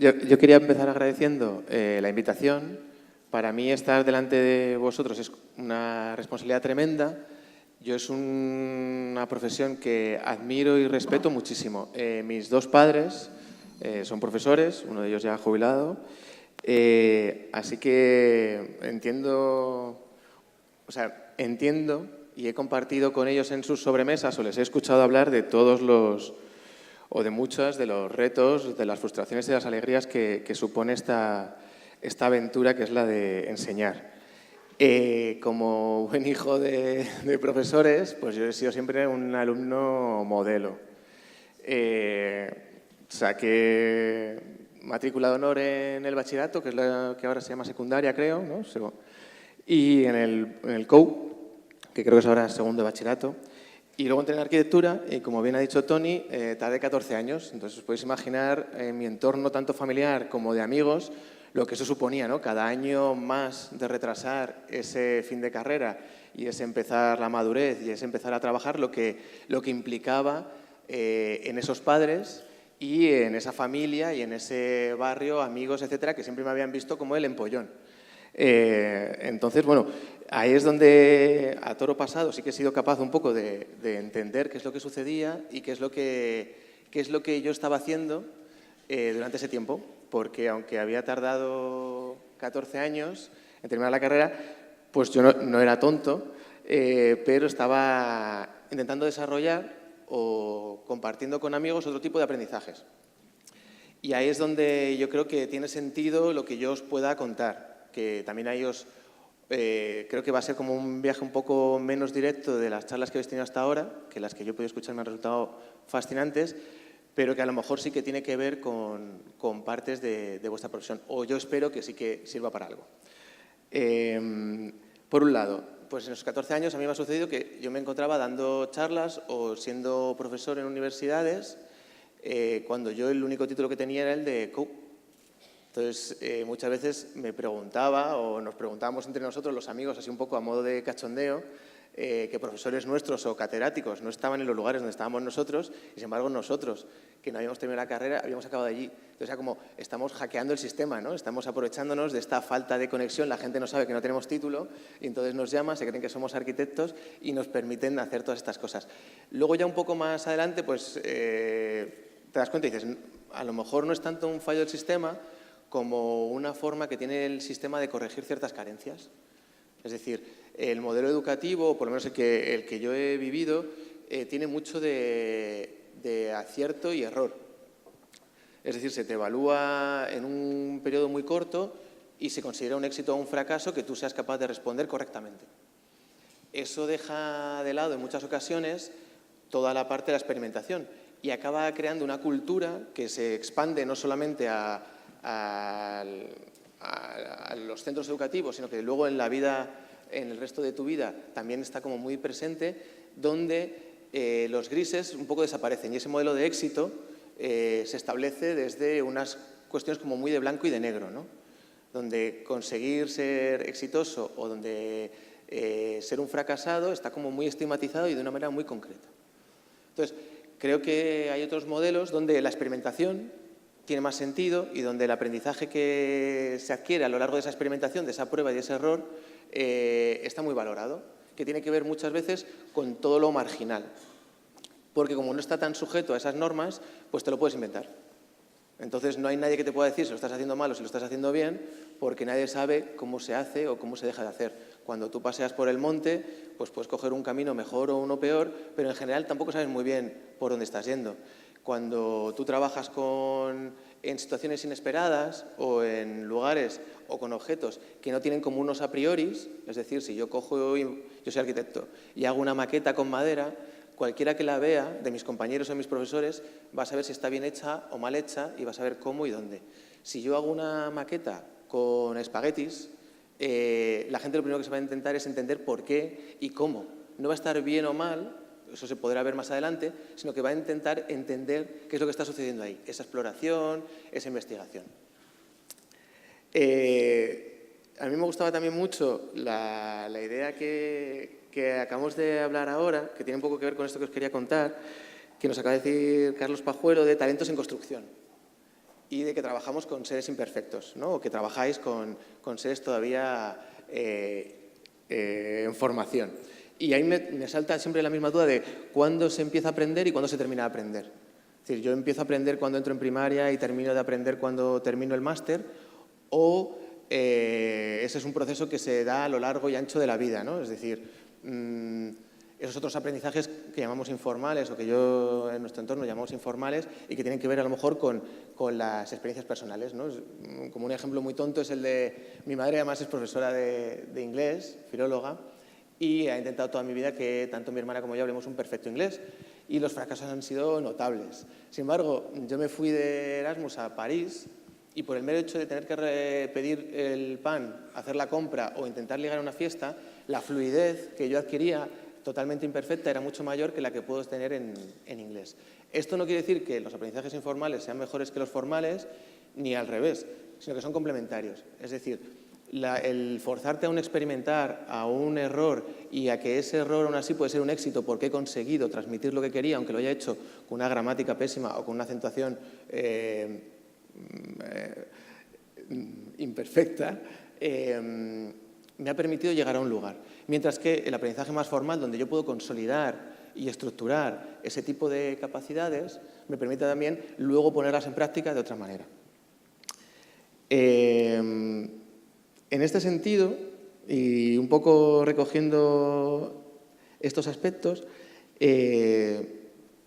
Yo quería empezar agradeciendo la invitación. Para mí estar delante de vosotros es una responsabilidad tremenda. Yo es una profesión que admiro y respeto muchísimo. Mis dos padres son profesores, uno de ellos ya jubilado, así que entiendo y he compartido con ellos en sus sobremesas o les he escuchado hablar de de muchos de los retos, de las frustraciones y de las alegrías que supone esta aventura que es la de enseñar. Como buen hijo de profesores, pues yo he sido siempre un alumno modelo. Saqué matrícula de honor en el bachillerato, que es la que ahora se llama secundaria, creo, ¿no? Y en el COU, que creo que es ahora segundo de bachillerato. Y luego entré en arquitectura y, como bien ha dicho Toni, tardé 14 años. Entonces, os podéis imaginar en mi entorno tanto familiar como de amigos lo que eso suponía, ¿no? Cada año más de retrasar ese fin de carrera y ese empezar la madurez y ese empezar a trabajar, lo que implicaba en esos padres y en esa familia y en ese barrio, amigos, etcétera, que siempre me habían visto como el empollón. Entonces, bueno, ahí es donde a toro pasado sí que he sido capaz un poco de entender qué es lo que sucedía y qué es lo que yo estaba haciendo durante ese tiempo, porque aunque había tardado 14 años en terminar la carrera, pues yo no era tonto, pero estaba intentando desarrollar o compartiendo con amigos otro tipo de aprendizajes. Y ahí es donde yo creo que tiene sentido lo que yo os pueda contar, que también a ellos creo que va a ser como un viaje un poco menos directo de las charlas que habéis tenido hasta ahora, que las que yo he podido escuchar me han resultado fascinantes, pero que a lo mejor sí que tiene que ver con partes de vuestra profesión, o yo espero que sí que sirva para algo. Por un lado, pues en los 14 años a mí me ha sucedido que yo me encontraba dando charlas o siendo profesor en universidades cuando yo el único título que tenía era el de COU. Entonces, muchas veces me preguntaba o nos preguntábamos entre nosotros, los amigos, así un poco a modo de cachondeo, que profesores nuestros o catedráticos no estaban en los lugares donde estábamos nosotros y, sin embargo, nosotros, que no habíamos terminado la carrera, habíamos acabado de allí. Entonces, era como, estamos hackeando el sistema, ¿no? Estamos aprovechándonos de esta falta de conexión, la gente no sabe que no tenemos título y entonces nos llama, se creen que somos arquitectos y nos permiten hacer todas estas cosas. Luego, ya un poco más adelante, pues te das cuenta y dices, a lo mejor no es tanto un fallo del sistema como una forma que tiene el sistema de corregir ciertas carencias. Es decir, el modelo educativo, o por lo menos el que yo he vivido, tiene mucho de acierto y error. Es decir, se te evalúa en un periodo muy corto y se considera un éxito o un fracaso que tú seas capaz de responder correctamente. Eso deja de lado en muchas ocasiones toda la parte de la experimentación y acaba creando una cultura que se expande no solamente a los centros educativos, sino que luego en la vida, en el resto de tu vida, también está como muy presente, donde los grises un poco desaparecen y ese modelo de éxito se establece desde unas cuestiones como muy de blanco y de negro, ¿no? Donde conseguir ser exitoso o donde ser un fracasado está como muy estigmatizado y de una manera muy concreta. Entonces, creo que hay otros modelos donde la experimentación tiene más sentido y donde el aprendizaje que se adquiere a lo largo de esa experimentación, de esa prueba y de ese error, está muy valorado, que tiene que ver muchas veces con todo lo marginal. Porque como no está tan sujeto a esas normas, pues te lo puedes inventar. Entonces no hay nadie que te pueda decir si lo estás haciendo mal o si lo estás haciendo bien, porque nadie sabe cómo se hace o cómo se deja de hacer. Cuando tú paseas por el monte, pues puedes coger un camino mejor o uno peor, pero en general tampoco sabes muy bien por dónde estás yendo. Cuando tú trabajas en situaciones inesperadas o en lugares o con objetos que no tienen como unos a priori, es decir, si yo soy arquitecto y hago una maqueta con madera, cualquiera que la vea, de mis compañeros o mis profesores, va a saber si está bien hecha o mal hecha y va a saber cómo y dónde. Si yo hago una maqueta con espaguetis, la gente lo primero que se va a intentar es entender por qué y cómo. No va a estar bien o mal, eso se podrá ver más adelante, sino que va a intentar entender qué es lo que está sucediendo ahí, esa exploración, esa investigación. A mí me gustaba también mucho la idea que acabamos de hablar ahora, que tiene un poco que ver con esto que os quería contar, que nos acaba de decir Carlos Pajuelo, de talentos en construcción. y de que trabajamos con seres imperfectos, ¿no? O que trabajáis con seres todavía en formación. Y ahí me salta siempre la misma duda de cuándo se empieza a aprender y cuándo se termina de aprender. Es decir, yo empiezo a aprender cuando entro en primaria y termino de aprender cuando termino el máster, o ese es un proceso que se da a lo largo y ancho de la vida, ¿no? Es decir, esos otros aprendizajes que llamamos informales o que yo en nuestro entorno llamamos informales y que tienen que ver a lo mejor con las experiencias personales, ¿no? Como un ejemplo muy tonto es el de mi madre, además es profesora de inglés, filóloga, y ha intentado toda mi vida que tanto mi hermana como yo hablemos un perfecto inglés y los fracasos han sido notables. Sin embargo, yo me fui de Erasmus a París y por el mero hecho de tener que pedir el pan, hacer la compra o intentar ligar a una fiesta, la fluidez que yo adquiría totalmente imperfecta era mucho mayor que la que puedo tener en inglés. Esto no quiere decir que los aprendizajes informales sean mejores que los formales, ni al revés, sino que son complementarios. Es decir, el forzarte a un experimentar, a un error y a que ese error aún así puede ser un éxito porque he conseguido transmitir lo que quería, aunque lo haya hecho con una gramática pésima o con una acentuación imperfecta, me ha permitido llegar a un lugar. Mientras que el aprendizaje más formal, donde yo puedo consolidar y estructurar ese tipo de capacidades, me permite también luego ponerlas en práctica de otra manera. En este sentido, y un poco recogiendo estos aspectos,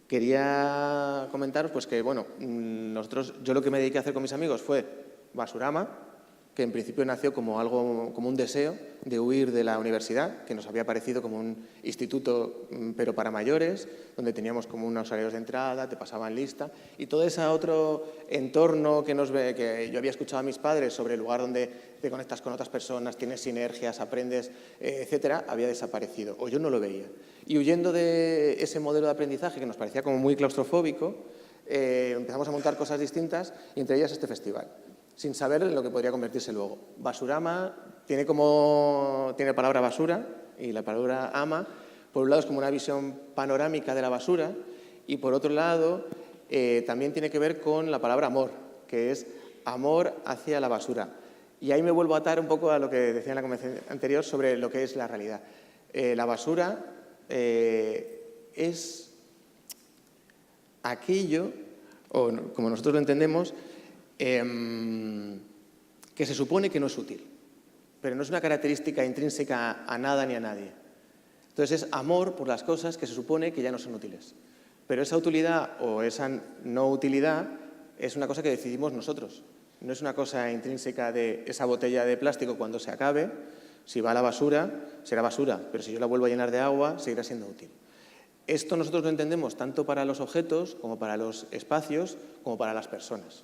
quería comentaros pues, que, bueno, yo lo que me dediqué a hacer con mis amigos fue Basurama, que en principio nació como un deseo de huir de la universidad, que nos había parecido como un instituto, pero para mayores, donde teníamos como unos horarios de entrada, te pasaban lista, y todo ese otro entorno que yo había escuchado a mis padres sobre el lugar donde te conectas con otras personas, tienes sinergias, aprendes, etcétera, había desaparecido, o yo no lo veía. Y huyendo de ese modelo de aprendizaje que nos parecía como muy claustrofóbico, empezamos a montar cosas distintas, y entre ellas este festival, sin saber en lo que podría convertirse luego. Basurama tiene la palabra basura y la palabra ama. Por un lado es como una visión panorámica de la basura y por otro lado también tiene que ver con la palabra amor, que es amor hacia la basura. Y ahí me vuelvo a atar un poco a lo que decía en la conversación anterior sobre lo que es la realidad. La basura es aquello, o como nosotros lo entendemos, que se supone que no es útil, pero no es una característica intrínseca a nada ni a nadie. Entonces es amor por las cosas que se supone que ya no son útiles. Pero esa utilidad o esa no utilidad es una cosa que decidimos nosotros. No es una cosa intrínseca de esa botella de plástico cuando se acabe, si va a la basura, será basura, pero si yo la vuelvo a llenar de agua, seguirá siendo útil. Esto nosotros lo entendemos tanto para los objetos, como para los espacios, como para las personas.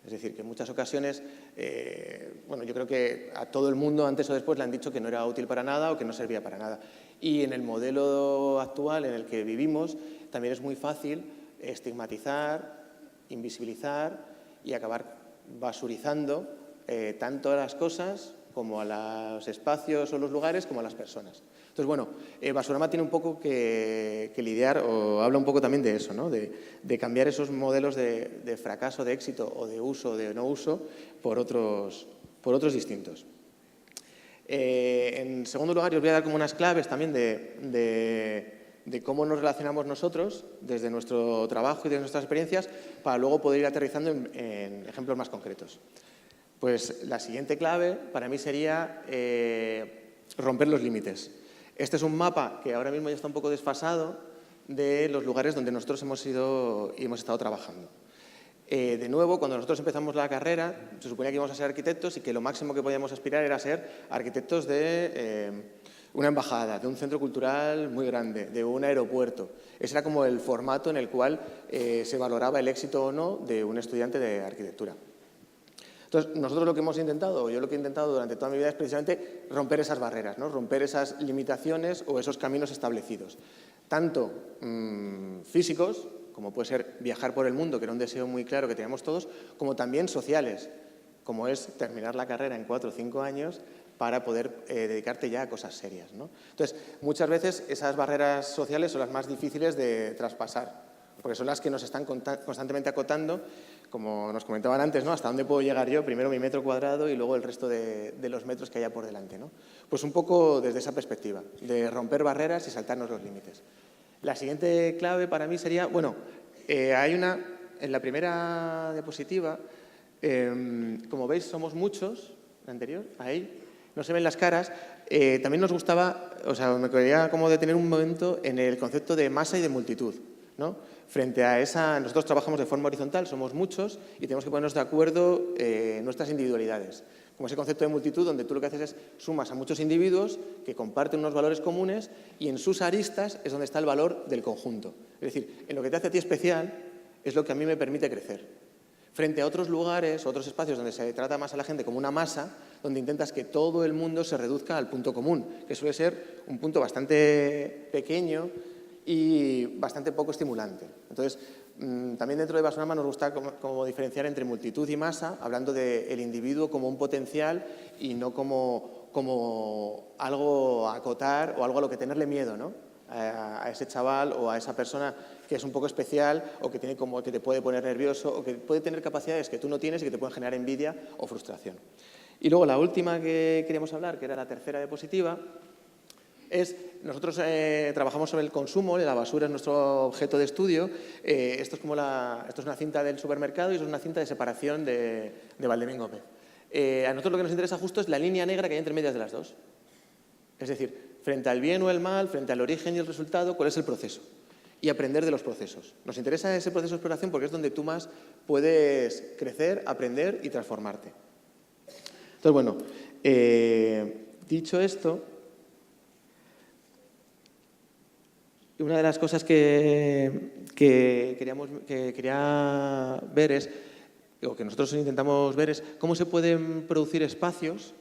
Es decir, que en muchas ocasiones, yo creo que a todo el mundo antes o después le han dicho que no era útil para nada o que no servía para nada. Y en el modelo actual en el que vivimos también es muy fácil estigmatizar, invisibilizar y acabar basurizando tanto a las cosas como a los espacios o los lugares como a las personas. Entonces, bueno, Basurama tiene un poco que lidiar, o habla un poco también de eso, ¿no? De cambiar esos modelos de fracaso, de éxito o de uso o de no uso por otros distintos. En segundo lugar, os voy a dar como unas claves también de cómo nos relacionamos nosotros desde nuestro trabajo y desde nuestras experiencias para luego poder ir aterrizando en ejemplos más concretos. Pues la siguiente clave para mí sería romper los límites. Este es un mapa que ahora mismo ya está un poco desfasado de los lugares donde nosotros hemos ido y hemos estado trabajando. De nuevo, cuando nosotros empezamos la carrera, se suponía que íbamos a ser arquitectos y que lo máximo que podíamos aspirar era ser arquitectos de una embajada, de un centro cultural muy grande, de un aeropuerto. Ese era como el formato en el cual se valoraba el éxito o no de un estudiante de arquitectura. Entonces, nosotros lo que hemos intentado, o yo lo que he intentado durante toda mi vida es precisamente romper esas barreras, ¿no? Romper esas limitaciones o esos caminos establecidos, tanto físicos, como puede ser viajar por el mundo, que era un deseo muy claro que teníamos todos, como también sociales, como es terminar la carrera en 4 o 5 años para poder dedicarte ya a cosas serias, ¿no? Entonces, muchas veces esas barreras sociales son las más difíciles de traspasar, porque son las que nos están constantemente acotando, como nos comentaban antes, ¿no? Hasta dónde puedo llegar yo, primero mi metro cuadrado y luego el resto de los metros que haya por delante, ¿no? Pues un poco desde esa perspectiva, de romper barreras y saltarnos los límites. La siguiente clave para mí sería, bueno, hay una, en la primera diapositiva, como veis somos muchos, la anterior, ahí, no se ven las caras, también nos gustaba, o sea, me quería como detener un momento en el concepto de masa y de multitud, ¿no? Frente a esa, nosotros trabajamos de forma horizontal, somos muchos y tenemos que ponernos de acuerdo nuestras individualidades. Como ese concepto de multitud donde tú lo que haces es sumas a muchos individuos que comparten unos valores comunes y en sus aristas es donde está el valor del conjunto. Es decir, en lo que te hace a ti especial es lo que a mí me permite crecer. Frente a otros lugares, otros espacios donde se trata más a la gente como una masa, donde intentas que todo el mundo se reduzca al punto común, que suele ser un punto bastante pequeño y bastante poco estimulante. Entonces, también dentro de Basurama nos gusta como diferenciar entre multitud y masa, hablando del individuo como un potencial y no como algo a acotar o algo a lo que tenerle miedo, ¿no? A ese chaval o a esa persona que es un poco especial o que te puede poner nervioso o que puede tener capacidades que tú no tienes y que te pueden generar envidia o frustración. Y luego la última que queríamos hablar, que era la tercera diapositiva, es, nosotros trabajamos sobre el consumo, la basura es nuestro objeto de estudio. Esto es una cinta del supermercado y esto es una cinta de separación de Valdemín Gómez. A nosotros lo que nos interesa justo es la línea negra que hay entre medias de las dos. Es decir, frente al bien o el mal, frente al origen y el resultado, ¿cuál es el proceso? Y aprender de los procesos. Nos interesa ese proceso de exploración porque es donde tú más puedes crecer, aprender y transformarte. Entonces, bueno, dicho esto, una de las cosas que quería ver es, o que nosotros intentamos ver es, cómo se pueden producir espacios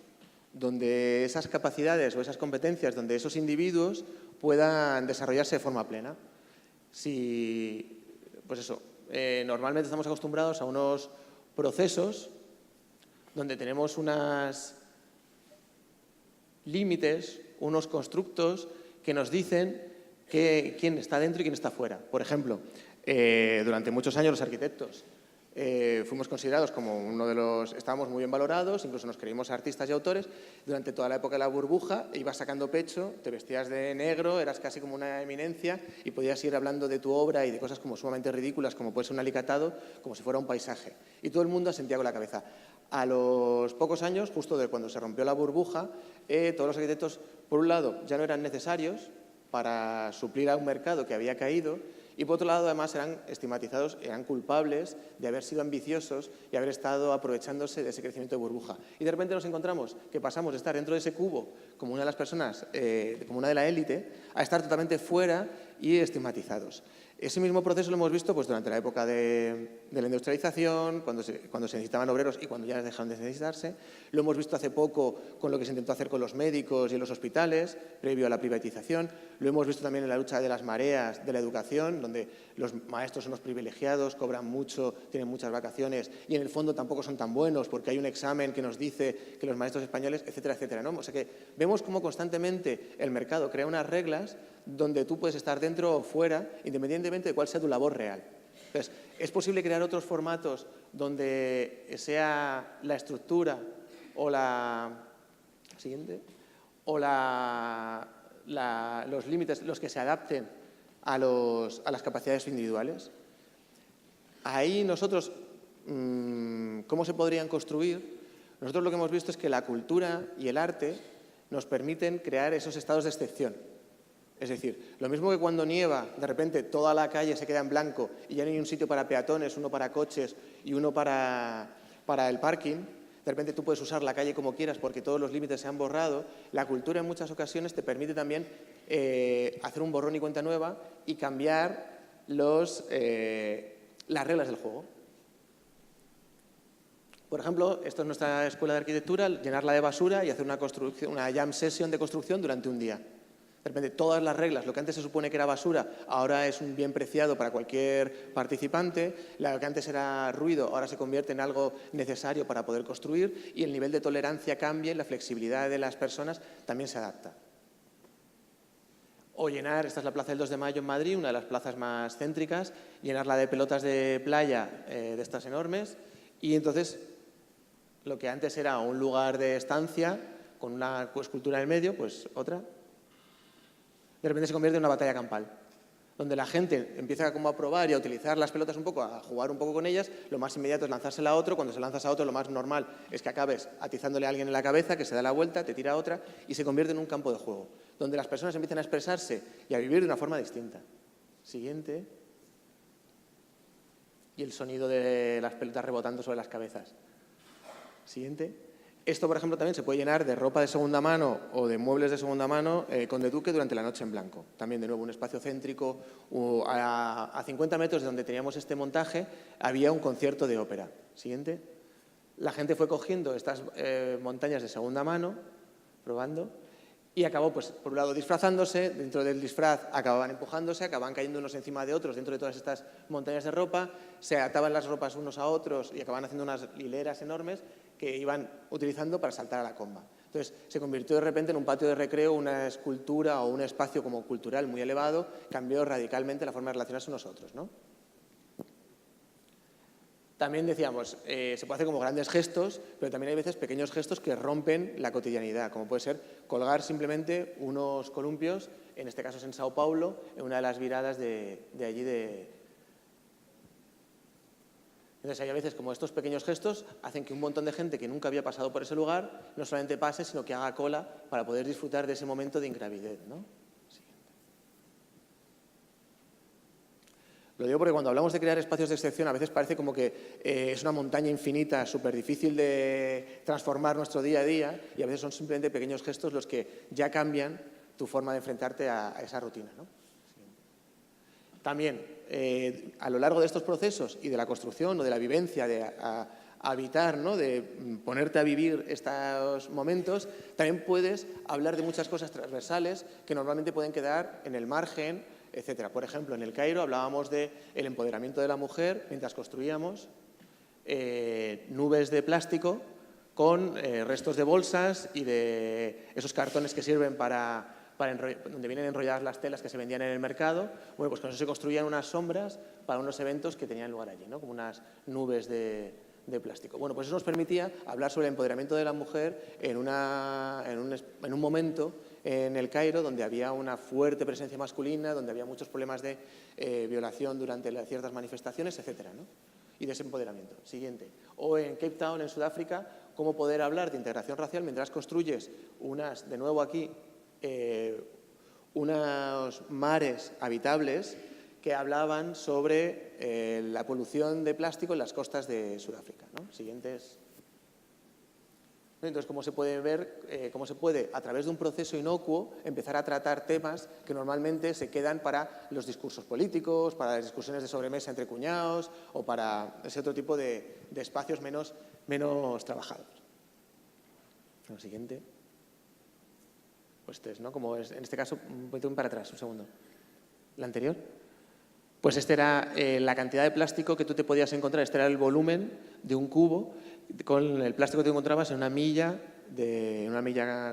donde esas capacidades o esas competencias, donde esos individuos puedan desarrollarse de forma plena. Pues eso, normalmente estamos acostumbrados a unos procesos donde tenemos unos límites, unos constructos que nos dicen quién está dentro y quién está fuera. Por ejemplo, durante muchos años los arquitectos fuimos considerados como estábamos muy bien valorados, incluso nos creímos artistas y autores. Durante toda la época de la burbuja ibas sacando pecho, te vestías de negro, eras casi como una eminencia y podías ir hablando de tu obra y de cosas como sumamente ridículas, como puede ser un alicatado, como si fuera un paisaje. Y todo el mundo asentía con la cabeza. A los pocos años, justo de cuando se rompió la burbuja, todos los arquitectos, por un lado, ya no eran necesarios para suplir a un mercado que había caído y, por otro lado, además eran estigmatizados, eran culpables de haber sido ambiciosos y haber estado aprovechándose de ese crecimiento de burbuja. Y de repente nos encontramos que pasamos de estar dentro de ese cubo como una de las personas, como una de la élite, a estar totalmente fuera y estigmatizados. Ese mismo proceso lo hemos visto pues, durante la época de la industrialización, cuando se necesitaban obreros y cuando ya dejaron de necesitarse. Lo hemos visto hace poco con lo que se intentó hacer con los médicos y en los hospitales, previo a la privatización. Lo hemos visto también en la lucha de las mareas de la educación, donde los maestros son los privilegiados, cobran mucho, tienen muchas vacaciones y en el fondo tampoco son tan buenos porque hay un examen que nos dice que los maestros españoles, etcétera, etcétera, ¿no? O sea que vemos cómo constantemente el mercado crea unas reglas donde tú puedes estar dentro o fuera, independientemente de cuál sea tu labor real. Entonces, ¿es posible crear otros formatos donde sea la estructura o los límites los que se adapten a las capacidades individuales? Ahí nosotros, ¿cómo se podrían construir? Nosotros lo que hemos visto es que la cultura y el arte nos permiten crear esos estados de excepción. Es decir, lo mismo que cuando nieva, de repente toda la calle se queda en blanco y ya no hay un sitio para peatones, uno para coches y uno para el parking, de repente tú puedes usar la calle como quieras porque todos los límites se han borrado. La cultura en muchas ocasiones te permite también hacer un borrón y cuenta nueva y cambiar las reglas del juego. Por ejemplo, esto es nuestra escuela de arquitectura, llenarla de basura y hacer una jam session de construcción durante un día. De repente, todas las reglas, lo que antes se supone que era basura, ahora es un bien preciado para cualquier participante. Lo que antes era ruido, ahora se convierte en algo necesario para poder construir y el nivel de tolerancia cambia y la flexibilidad de las personas también se adapta. O llenar, esta es la Plaza del 2 de Mayo en Madrid, una de las plazas más céntricas, llenarla de pelotas de playa de estas enormes, y entonces lo que antes era un lugar de estancia con una escultura en el medio, pues otra, de repente se convierte en una batalla campal, donde la gente empieza como a probar y a utilizar las pelotas un poco, a jugar un poco con ellas. Lo más inmediato es lanzársela a otro. Cuando se lanzas a otro, lo más normal es que acabes atizándole a alguien en la cabeza, que se da la vuelta, te tira otra y se convierte en un campo de juego, donde las personas empiezan a expresarse y a vivir de una forma distinta. Siguiente. Y el sonido de las pelotas rebotando sobre las cabezas. Siguiente. Esto, por ejemplo, también se puede llenar de ropa de segunda mano o de muebles de segunda mano con de Duque durante la noche en blanco. También, de nuevo, un espacio céntrico. A 50 metros de donde teníamos este montaje había un concierto de ópera. Siguiente. La gente fue cogiendo estas montañas de segunda mano, probando, y acabó, pues, por un lado, disfrazándose. Dentro del disfraz acababan empujándose, acababan cayendo unos encima de otros dentro de todas estas montañas de ropa, se ataban las ropas unos a otros y acababan haciendo unas hileras enormes que iban utilizando para saltar a la comba. Entonces, se convirtió de repente en un patio de recreo, una escultura o un espacio como cultural muy elevado, cambió radicalmente la forma de relacionarse nosotros, ¿no? También decíamos, se puede hacer como grandes gestos, pero también hay veces pequeños gestos que rompen la cotidianidad, como puede ser colgar simplemente unos columpios, en este caso es en Sao Paulo, en una de las viradas de allí de... Entonces hay a veces como estos pequeños gestos hacen que un montón de gente que nunca había pasado por ese lugar no solamente pase, sino que haga cola para poder disfrutar de ese momento de ingravidez, ¿no? Lo digo porque cuando hablamos de crear espacios de excepción a veces parece como que es una montaña infinita, súper difícil de transformar nuestro día a día, y a veces son simplemente pequeños gestos los que ya cambian tu forma de enfrentarte a esa rutina, ¿no? También, a lo largo de estos procesos y de la construcción o de la vivencia, de habitar, ¿no?, de ponerte a vivir estos momentos, también puedes hablar de muchas cosas transversales que normalmente pueden quedar en el margen, etcétera. Por ejemplo, en el Cairo hablábamos del empoderamiento de la mujer mientras construíamos nubes de plástico con restos de bolsas y de esos cartones que sirven para donde vienen enrolladas las telas que se vendían en el mercado. Bueno, pues con eso se construían unas sombras para unos eventos que tenían lugar allí, ¿no?, como unas nubes de plástico. Bueno, pues eso nos permitía hablar sobre el empoderamiento de la mujer en un momento en el Cairo donde había una fuerte presencia masculina, donde había muchos problemas de violación durante ciertas manifestaciones, etcétera, ¿no?, y de ese empoderamiento. Siguiente. O en Cape Town, en Sudáfrica, cómo poder hablar de integración racial mientras construyes de nuevo aquí, unos mares habitables que hablaban sobre la polución de plástico en las costas de Sudáfrica, ¿no? Siguientes. Entonces, cómo se puede ver, cómo se puede, a través de un proceso inocuo, empezar a tratar temas que normalmente se quedan para los discursos políticos, para las discusiones de sobremesa entre cuñados o para ese otro tipo de espacios menos trabajados. Lo siguiente. Pues ¿no? Como es, en este caso, un poquito para atrás, un segundo. ¿La anterior? Pues este era la cantidad de plástico que tú te podías encontrar, este era el volumen de un cubo con el plástico que te encontrabas en una milla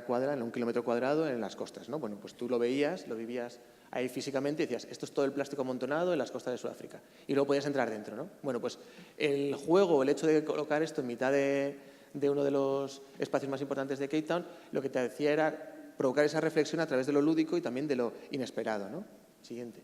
cuadrada, en 1 kilómetro cuadrado en las costas, ¿no? Bueno, pues tú lo veías, lo vivías ahí físicamente y decías, esto es todo el plástico amontonado en las costas de Sudáfrica. Y luego podías entrar dentro, ¿no? Bueno, pues el juego, el hecho de colocar esto en mitad de uno de los espacios más importantes de Cape Town, lo que te decía era provocar esa reflexión a través de lo lúdico y también de lo inesperado, ¿no? Siguiente.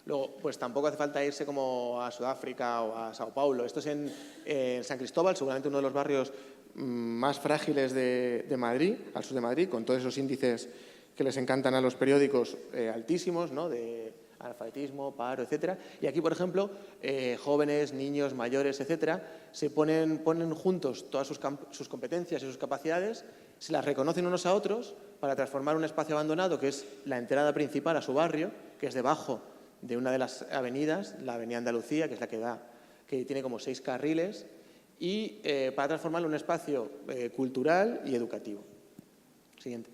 Luego, pues tampoco hace falta irse como a Sudáfrica o a Sao Paulo. Esto es en San Cristóbal, seguramente uno de los barrios más frágiles de Madrid, al sur de Madrid, con todos esos índices que les encantan a los periódicos altísimos, ¿no?, de analfabetismo, paro, etcétera. Y aquí, por ejemplo, jóvenes, niños, mayores, etcétera, se ponen juntos todas sus competencias y sus capacidades, se las reconocen unos a otros para transformar un espacio abandonado, que es la entrada principal a su barrio, que es debajo de una de las avenidas, la Avenida Andalucía, que es la que tiene como 6 carriles, y para transformarlo en un espacio cultural y educativo. Siguiente.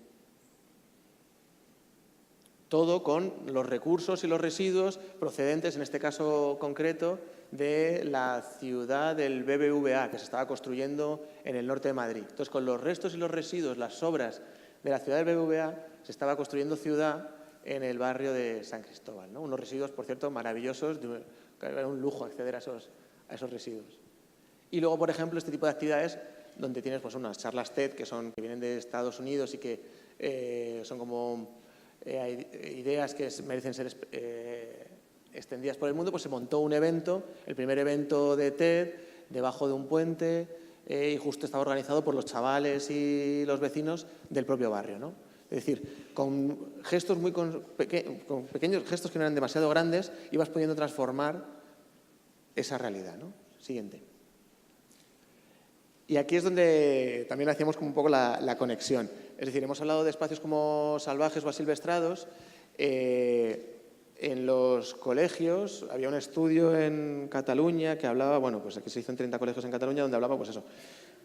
Todo con los recursos y los residuos procedentes, en este caso concreto, de la ciudad del BBVA, que se estaba construyendo en el norte de Madrid. Entonces, con los restos y los residuos, las sobras de la ciudad del BBVA, se estaba construyendo ciudad en el barrio de San Cristóbal, ¿no? Unos residuos, por cierto, maravillosos, era un lujo acceder a esos residuos. Y luego, por ejemplo, este tipo de actividades donde tienes pues, unas charlas TED que vienen de Estados Unidos y que son como ideas que merecen ser extendidas por el mundo, pues se montó un evento, el primer evento de TED, debajo de un puente, y justo estaba organizado por los chavales y los vecinos del propio barrio, ¿no? Es decir, con gestos con pequeños gestos que no eran demasiado grandes, ibas pudiendo transformar esa realidad, ¿no? Siguiente. Y aquí es donde también hacíamos como un poco la conexión. Es decir, hemos hablado de espacios como salvajes o asilvestrados. En los colegios había un estudio en Cataluña que hablaba, bueno, pues aquí se hizo en 30 colegios en Cataluña, donde hablaba, pues eso,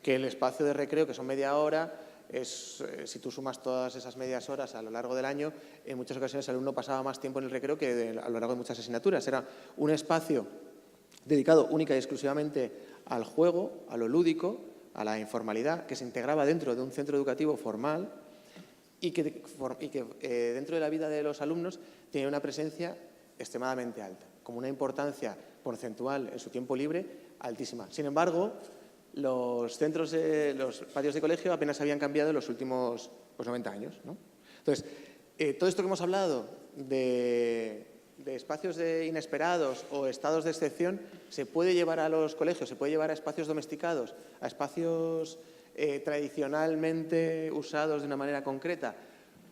que el espacio de recreo, que son media hora, si tú sumas todas esas medias horas a lo largo del año, en muchas ocasiones el alumno pasaba más tiempo en el recreo que a lo largo de muchas asignaturas. Era un espacio dedicado única y exclusivamente al juego, a lo lúdico, a la informalidad, que se integraba dentro de un centro educativo formal y que dentro de la vida de los alumnos tenía una presencia extremadamente alta, como una importancia porcentual en su tiempo libre altísima. Sin embargo, los patios de colegio apenas habían cambiado en los últimos 90 años, ¿no? Entonces, todo esto que hemos hablado de espacios inesperados o estados de excepción se puede llevar a los colegios, se puede llevar a espacios domesticados, a espacios tradicionalmente usados de una manera concreta.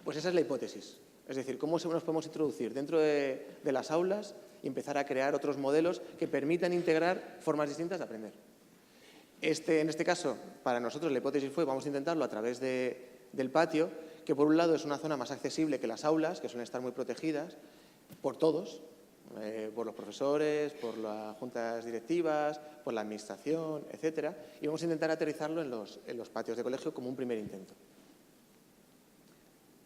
Pues esa es la hipótesis. Es decir, cómo nos podemos introducir dentro de las aulas y empezar a crear otros modelos que permitan integrar formas distintas de aprender. En este caso, para nosotros la hipótesis fue vamos a intentarlo a través del patio, que por un lado es una zona más accesible que las aulas, que suelen estar muy protegidas por todos, por los profesores, por las juntas directivas, por la administración, etcétera, y vamos a intentar aterrizarlo en los patios de colegio como un primer intento.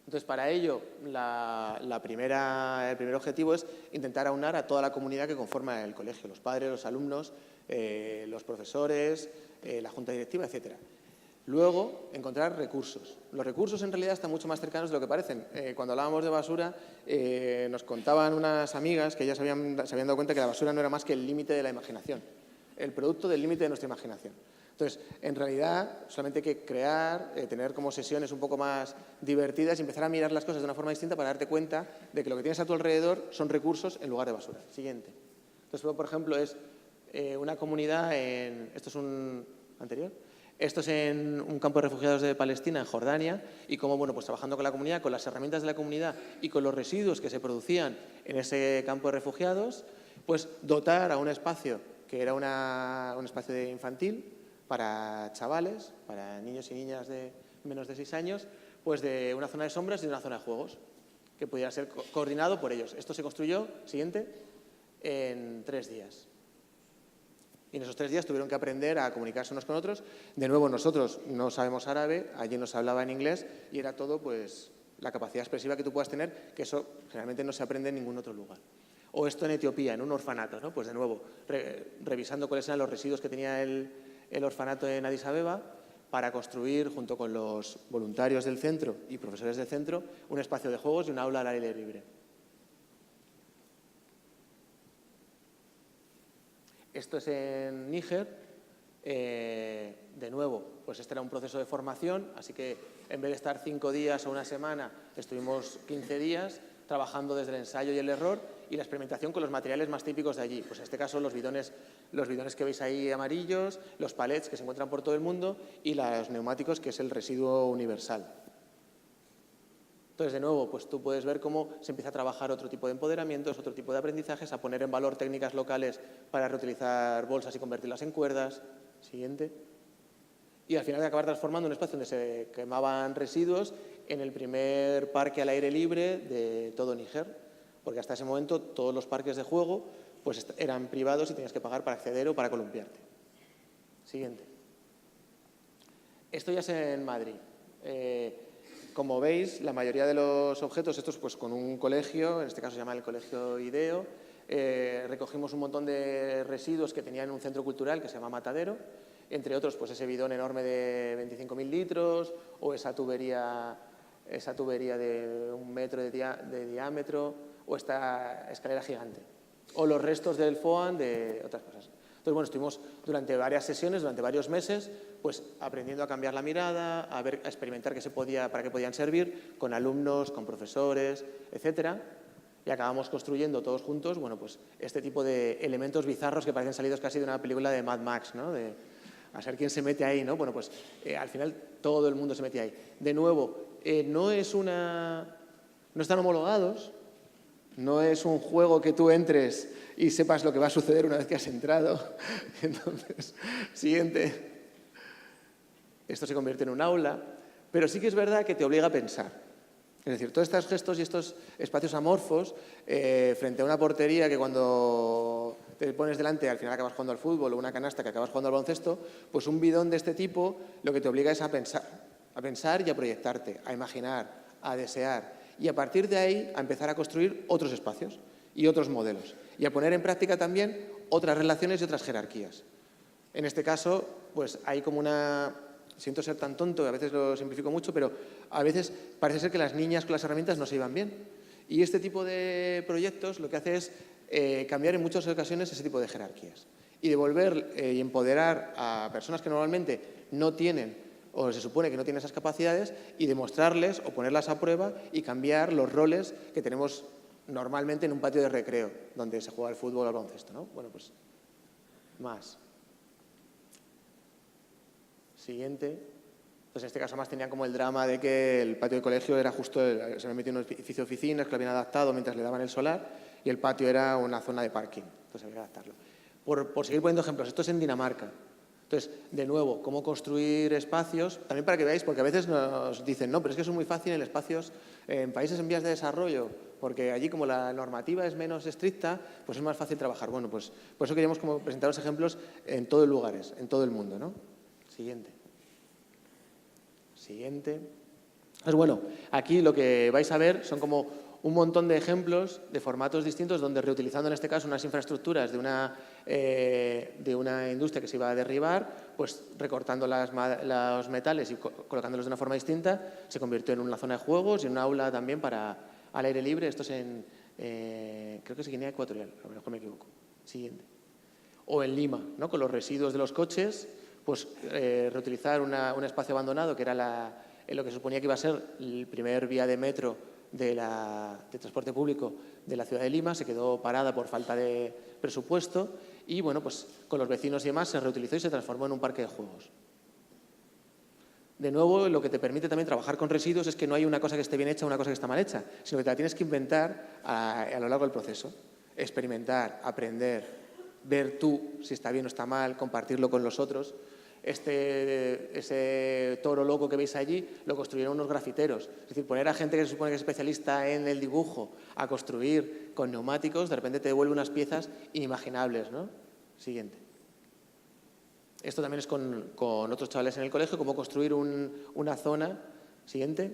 Entonces, para ello, el primer objetivo es intentar aunar a toda la comunidad que conforma el colegio, los padres, los alumnos, los profesores, la junta directiva, etcétera. Luego, encontrar recursos. Los recursos, en realidad, están mucho más cercanos de lo que parecen. Cuando hablábamos de basura, nos contaban unas amigas que ellas se habían dado cuenta que la basura no era más que el límite de la imaginación, el producto del límite de nuestra imaginación. Entonces, en realidad, solamente hay que crear, tener como sesiones un poco más divertidas y empezar a mirar las cosas de una forma distinta para darte cuenta de que lo que tienes a tu alrededor son recursos en lugar de basura. Siguiente. Entonces, por ejemplo, es una comunidad esto es un anterior. Esto es en un campo de refugiados de Palestina, en Jordania, y cómo, bueno, pues trabajando con la comunidad, con las herramientas de la comunidad y con los residuos que se producían en ese campo de refugiados, pues dotar a un espacio que era un espacio infantil para chavales, para niños y niñas de menos de 6 años, pues de una zona de sombras y de una zona de juegos, que pudiera ser coordinado por ellos. Esto se construyó, siguiente, en 3 días. Y en esos 3 días tuvieron que aprender a comunicarse unos con otros. De nuevo, nosotros no sabemos árabe, allí nos hablaba en inglés y era todo pues la capacidad expresiva que tú puedas tener, que eso generalmente no se aprende en ningún otro lugar. O esto en Etiopía, en un orfanato, ¿no? Pues de nuevo, revisando cuáles eran los residuos que tenía el orfanato en Addis Abeba para construir, junto con los voluntarios del centro y profesores del centro, un espacio de juegos y un aula al aire libre. Esto es en Níger. De nuevo, pues este era un proceso de formación, así que en vez de estar 5 días o una semana, estuvimos 15 días trabajando desde el ensayo y el error y la experimentación con los materiales más típicos de allí. Pues en este caso los bidones que veis ahí amarillos, los palets que se encuentran por todo el mundo y los neumáticos, que es el residuo universal. Entonces, de nuevo, pues tú puedes ver cómo se empieza a trabajar otro tipo de empoderamientos, otro tipo de aprendizajes, a poner en valor técnicas locales para reutilizar bolsas y convertirlas en cuerdas. Siguiente. Y al final de acabar transformando un espacio donde se quemaban residuos en el primer parque al aire libre de todo Níger, porque hasta ese momento todos los parques de juego pues eran privados y tenías que pagar para acceder o para columpiarte. Siguiente. Esto ya es en Madrid. Como veis, la mayoría de los objetos, estos pues con un colegio, en este caso se llama el Colegio IDEO, recogimos un montón de residuos que tenían un centro cultural que se llama Matadero, entre otros pues ese bidón enorme de 25.000 litros o esa tubería esa tubería de 1 metro de diámetro o esta escalera gigante. O los restos del FOAN de otras cosas. Entonces, bueno, estuvimos durante varias sesiones, durante varios meses, pues aprendiendo a cambiar la mirada, a experimentar para qué podían servir, con alumnos, con profesores, etcétera. Y acabamos construyendo todos juntos, bueno, pues este tipo de elementos bizarros que parecen salidos casi de una película de Mad Max, ¿no? A ser quién se mete ahí, ¿no? Bueno, pues al final todo el mundo se mete ahí. De nuevo, no están homologados, no es un juego que tú entres y sepas lo que va a suceder una vez que has entrado. Entonces, siguiente. Esto se convierte en un aula, pero sí que es verdad que te obliga a pensar. Es decir, todos estos gestos y estos espacios amorfos frente a una portería que cuando te pones delante al final acabas jugando al fútbol o una canasta que acabas jugando al baloncesto, pues un bidón de este tipo lo que te obliga es a pensar y a proyectarte, a imaginar, a desear y a partir de ahí a empezar a construir otros espacios y otros modelos y a poner en práctica también otras relaciones y otras jerarquías. En este caso, pues hay como siento ser tan tonto, a veces lo simplifico mucho, pero a veces parece ser que las niñas con las herramientas no se iban bien. Y este tipo de proyectos lo que hace es cambiar en muchas ocasiones ese tipo de jerarquías y devolver y empoderar a personas que normalmente no tienen o se supone que no tienen esas capacidades y demostrarles o ponerlas a prueba y cambiar los roles que tenemos normalmente en un patio de recreo donde se juega al fútbol o al baloncesto, ¿no? Bueno, pues más. Siguiente. Pues en este caso más tenían como el drama de que el patio de colegio era justo, se había metido en un edificio de oficinas que lo habían adaptado mientras le daban el solar y el patio era una zona de parking. Entonces había que adaptarlo. Por seguir poniendo ejemplos, esto es en Dinamarca. Entonces, de nuevo, cómo construir espacios, también para que veáis, porque a veces nos dicen, no, pero es que eso es muy fácil en espacios, en países en vías de desarrollo, porque allí como la normativa es menos estricta, pues es más fácil trabajar. Bueno, pues por eso queríamos como presentaros ejemplos en todos los lugares, en todo el mundo, ¿no? Siguiente. Pues bueno, aquí lo que vais a ver son como un montón de ejemplos de formatos distintos donde reutilizando en este caso unas infraestructuras de una industria que se iba a derribar, pues recortando los metales y colocándolos de una forma distinta, se convirtió en una zona de juegos y en un aula también para al aire libre. Esto es creo que es Guinea Ecuatorial, a lo mejor me equivoco. Siguiente. O en Lima, ¿no? Con los residuos de los coches, pues reutilizar un espacio abandonado que era lo que se suponía que iba a ser el primer vía de metro de transporte público de la ciudad de Lima, se quedó parada por falta de presupuesto y bueno, pues con los vecinos y demás se reutilizó y se transformó en un parque de juegos. De nuevo, lo que te permite también trabajar con residuos es que no hay una cosa que esté bien hecha o una cosa que está mal hecha, sino que te la tienes que inventar a lo largo del proceso. Experimentar, aprender, ver tú si está bien o está mal, compartirlo con los otros. Ese toro loco que veis allí lo construyeron unos grafiteros. Es decir, poner a gente que se supone que es especialista en el dibujo a construir con neumáticos, de repente te devuelve unas piezas inimaginables, ¿no? Siguiente. Esto también es con otros chavales en el colegio, cómo construir una zona, siguiente,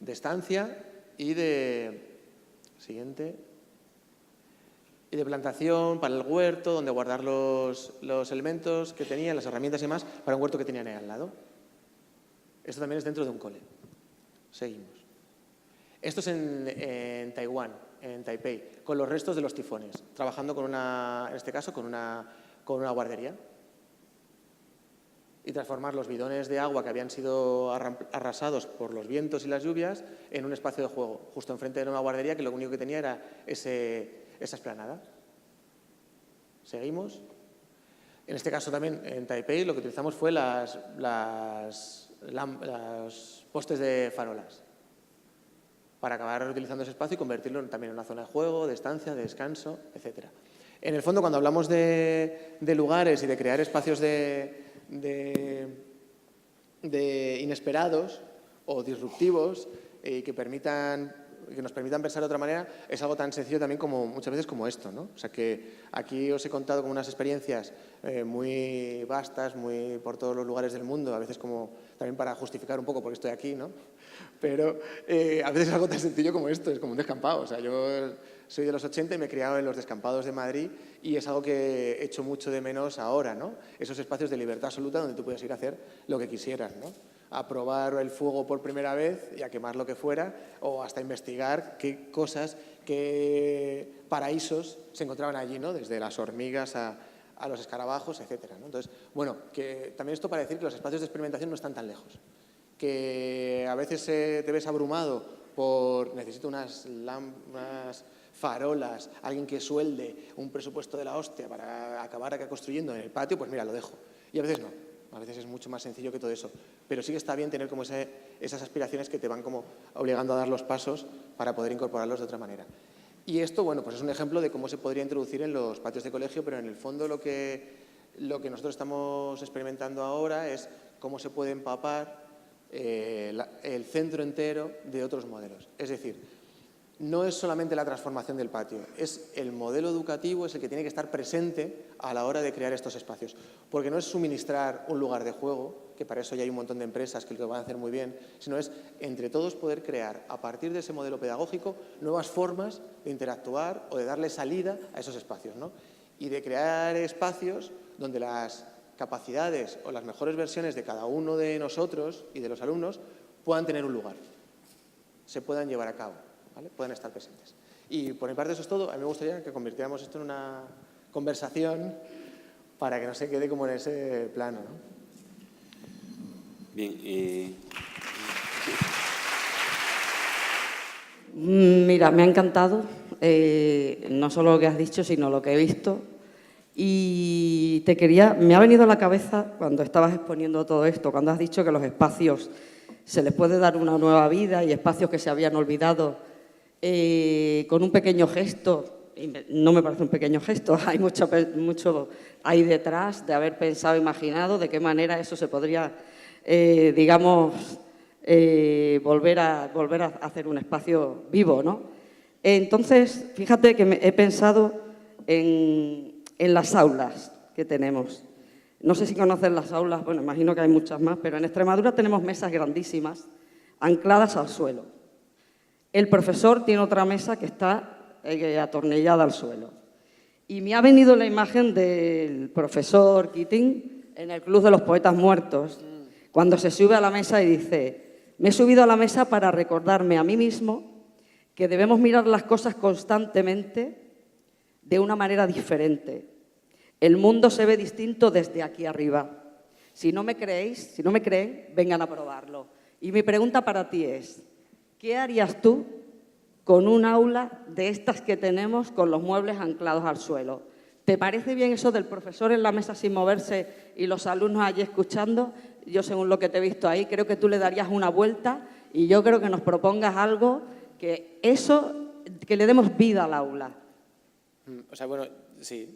de estancia y siguiente, y de plantación para el huerto, donde guardar los elementos que tenían, las herramientas y demás, para un huerto que tenían ahí al lado. Esto también es dentro de un cole. Seguimos. Esto es en Taiwán, en Taipei, con los restos de los tifones, trabajando en este caso, con una guardería. Y transformar los bidones de agua que habían sido arrasados por los vientos y las lluvias en un espacio de juego, justo enfrente de una guardería que lo único que tenía era esa explanada. Seguimos. En este caso también en Taipei lo que utilizamos fue los postes de farolas para acabar reutilizando ese espacio y convertirlo también en una zona de juego, de estancia, de descanso, etc. En el fondo, cuando hablamos de lugares y de crear espacios inesperados o disruptivos que nos permitan pensar de otra manera, es algo tan sencillo también como muchas veces como esto, ¿no? O sea que aquí os he contado como unas experiencias muy vastas, muy por todos los lugares del mundo, a veces como también para justificar un poco por qué estoy aquí, ¿no? Pero a veces es algo tan sencillo como esto, es como un descampado. O sea, yo soy de los 80 y me he criado en los descampados de Madrid y es algo que echo mucho de menos ahora, ¿no? Esos espacios de libertad absoluta donde tú puedes ir a hacer lo que quisieras, ¿no? a probar el fuego por primera vez y a quemar lo que fuera, o hasta investigar qué cosas, qué paraísos se encontraban allí, ¿no? Desde las hormigas a los escarabajos, etcétera, ¿no? Entonces, bueno, que también esto para decir que los espacios de experimentación no están tan lejos, que a veces te ves abrumado por necesito unas farolas, alguien que suelde, un presupuesto de la hostia para acabar acá construyendo en el patio, pues mira, lo dejo. Y a veces no, a veces es mucho más sencillo que todo eso. Pero sí que está bien tener como esas aspiraciones que te van como obligando a dar los pasos para poder incorporarlos de otra manera. Y esto, bueno, pues es un ejemplo de cómo se podría introducir en los patios de colegio, pero en el fondo lo que nosotros estamos experimentando ahora es cómo se puede empapar el centro entero de otros modelos. Es decir, no es solamente la transformación del patio, es el modelo educativo, es el que tiene que estar presente a la hora de crear estos espacios. Porque no es suministrar un lugar de juego, que para eso ya hay un montón de empresas que lo van a hacer muy bien, sino es entre todos poder crear, a partir de ese modelo pedagógico, nuevas formas de interactuar o de darle salida a esos espacios, ¿no? Y de crear espacios donde las capacidades o las mejores versiones de cada uno de nosotros y de los alumnos puedan tener un lugar, se puedan llevar a cabo, ¿vale? Puedan estar presentes. Y por mi parte eso es todo. A mí me gustaría que convirtiéramos esto en una conversación para que no se quede como en ese plano, ¿no? Bien. Mira, me ha encantado no solo lo que has dicho, sino lo que he visto. Y me ha venido a la cabeza cuando estabas exponiendo todo esto, cuando has dicho que los espacios se les puede dar una nueva vida y espacios que se habían olvidado con un pequeño gesto. Y no me parece un pequeño gesto, hay mucho ahí detrás de haber pensado, imaginado de qué manera eso se podría, digamos, volver a hacer un espacio vivo, ¿no? Entonces, fíjate que he pensado en las aulas que tenemos. No sé si conocen las aulas, bueno, imagino que hay muchas más, pero en Extremadura tenemos mesas grandísimas ancladas al suelo. El profesor tiene otra mesa que está atornillada al suelo. Y me ha venido la imagen del profesor Keating en el Club de los Poetas Muertos, cuando se sube a la mesa y dice: me he subido a la mesa para recordarme a mí mismo que debemos mirar las cosas constantemente de una manera diferente. El mundo se ve distinto desde aquí arriba. Si no me creéis, si no me creen, vengan a probarlo. Y mi pregunta para ti es: ¿qué harías tú con un aula de estas que tenemos con los muebles anclados al suelo? ¿Te parece bien eso del profesor en la mesa sin moverse y los alumnos allí escuchando? Yo, según lo que te he visto ahí, creo que tú le darías una vuelta y yo creo que nos propongas algo que le demos vida al aula. O sea, bueno, sí,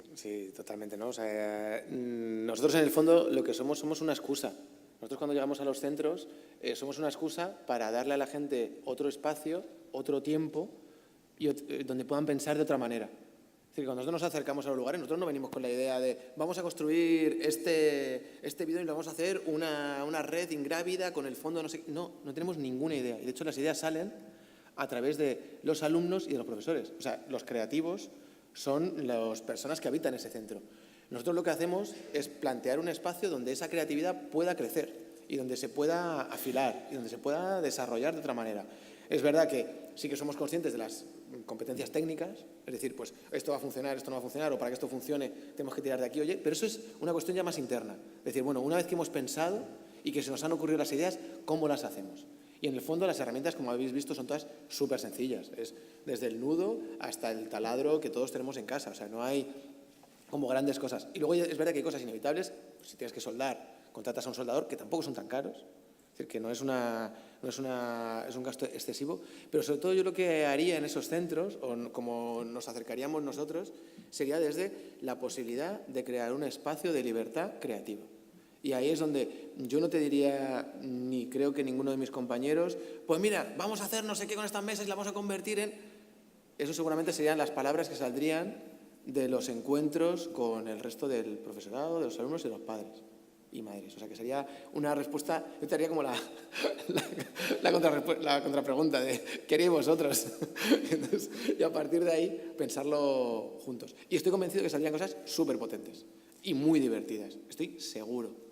totalmente, ¿no? O sea, nosotros en el fondo lo que somos una excusa. Nosotros cuando llegamos a los centros somos una excusa para darle a la gente otro espacio, otro tiempo, y donde puedan pensar de otra manera. Es decir, cuando nosotros nos acercamos a los lugares, nosotros no venimos con la idea de vamos a construir este bidón y lo vamos a hacer una red ingrávida con el fondo, no sé. No tenemos ninguna idea. Y de hecho las ideas salen a través de los alumnos y de los profesores. O sea, los creativos son las personas que habitan ese centro. Nosotros lo que hacemos es plantear un espacio donde esa creatividad pueda crecer y donde se pueda afilar y donde se pueda desarrollar de otra manera. Es verdad que sí que somos conscientes de las competencias técnicas, es decir, pues esto va a funcionar, esto no va a funcionar, o para que esto funcione tenemos que tirar de aquí, oye, pero eso es una cuestión ya más interna. Es decir, bueno, una vez que hemos pensado y que se nos han ocurrido las ideas, ¿cómo las hacemos? Y en el fondo las herramientas, como habéis visto, son todas súper sencillas. Es desde el nudo hasta el taladro que todos tenemos en casa. O sea, no hay como grandes cosas. Y luego es verdad que hay cosas inevitables. Pues si tienes que soldar, contratas a un soldador, que tampoco son tan caros. Es decir, que no es un gasto excesivo. Pero sobre todo yo lo que haría en esos centros, o como nos acercaríamos nosotros, sería desde la posibilidad de crear un espacio de libertad creativa. Y ahí es donde yo no te diría, ni creo que ninguno de mis compañeros, pues mira, vamos a hacer no sé qué con estas mesas y las vamos a convertir en... Eso seguramente serían las palabras que saldrían de los encuentros con el resto del profesorado, de los alumnos y de los padres y madres. O sea, que sería una respuesta, yo te haría como la contrapregunta de ¿qué haríais vosotros? Entonces, y a partir de ahí pensarlo juntos. Y estoy convencido de que saldrían cosas súper potentes y muy divertidas. Estoy seguro.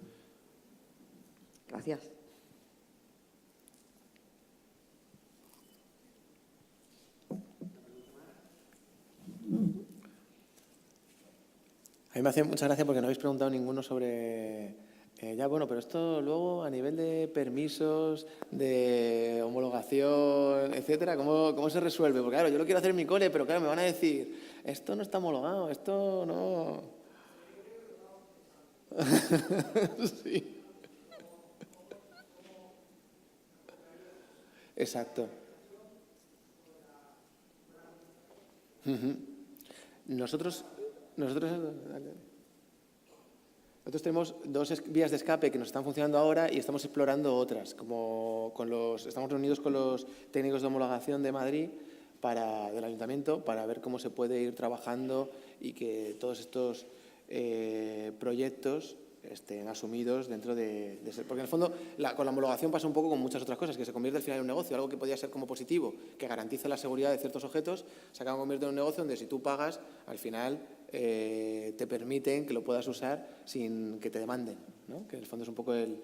Gracias. mí me hace mucha gracia porque no habéis preguntado ninguno sobre... ya, bueno, pero esto luego a nivel de permisos, de homologación, etcétera, ¿cómo se resuelve? Porque claro, yo lo quiero hacer en mi cole, pero claro, me van a decir, esto no está homologado, esto no... Sí. Exacto. Nosotros tenemos dos vías de escape que nos están funcionando ahora y estamos explorando otras, estamos reunidos con los técnicos de homologación de Madrid del Ayuntamiento para ver cómo se puede ir trabajando y que todos estos proyectos estén asumidos dentro de porque en el fondo con la homologación pasa un poco con muchas otras cosas, que se convierte al final en un negocio, algo que podía ser como positivo, que garantiza la seguridad de ciertos objetos, se acaba convirtiendo en un negocio donde si tú pagas, al final te permiten que lo puedas usar sin que te demanden, ¿no? Que en el fondo es un poco el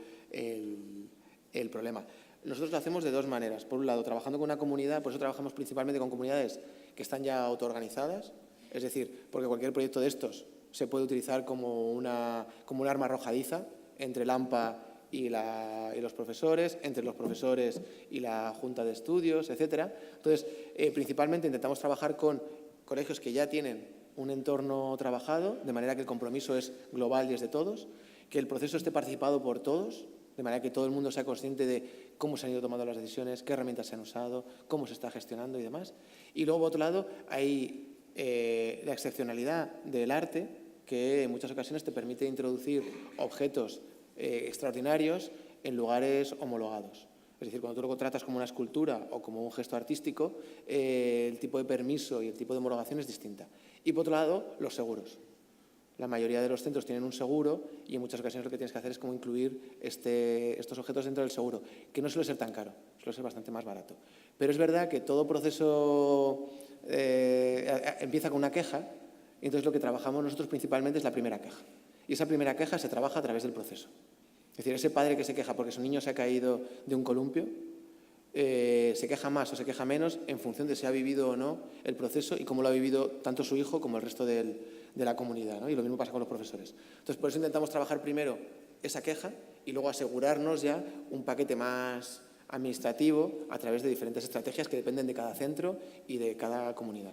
problema. Nosotros lo hacemos de dos maneras. Por un lado, trabajando con una comunidad, por eso trabajamos principalmente con comunidades que están ya autoorganizadas, es decir, porque cualquier proyecto de estos se puede utilizar como un arma arrojadiza entre el AMPA y los profesores, entre los profesores y la Junta de Estudios, etcétera. Entonces, principalmente intentamos trabajar con colegios que ya tienen un entorno trabajado, de manera que el compromiso es global y es de todos, que el proceso esté participado por todos, de manera que todo el mundo sea consciente de cómo se han ido tomando las decisiones, qué herramientas se han usado, cómo se está gestionando y demás. Y luego, por otro lado, hay la excepcionalidad del arte, que en muchas ocasiones te permite introducir objetos extraordinarios en lugares homologados. Es decir, cuando tú lo contratas como una escultura o como un gesto artístico, el tipo de permiso y el tipo de homologación es distinta. Y por otro lado, los seguros. La mayoría de los centros tienen un seguro y en muchas ocasiones lo que tienes que hacer es como incluir estos objetos dentro del seguro, que no suele ser tan caro, suele ser bastante más barato. Pero es verdad que todo proceso empieza con una queja y entonces lo que trabajamos nosotros principalmente es la primera queja. Y esa primera queja se trabaja a través del proceso. Es decir, ese padre que se queja porque su niño se ha caído de un columpio, se queja más o se queja menos en función de si ha vivido o no el proceso y cómo lo ha vivido tanto su hijo como el resto de la comunidad, ¿no? Y lo mismo pasa con los profesores. Entonces, por eso intentamos trabajar primero esa queja y luego asegurarnos ya un paquete más administrativo a través de diferentes estrategias que dependen de cada centro y de cada comunidad.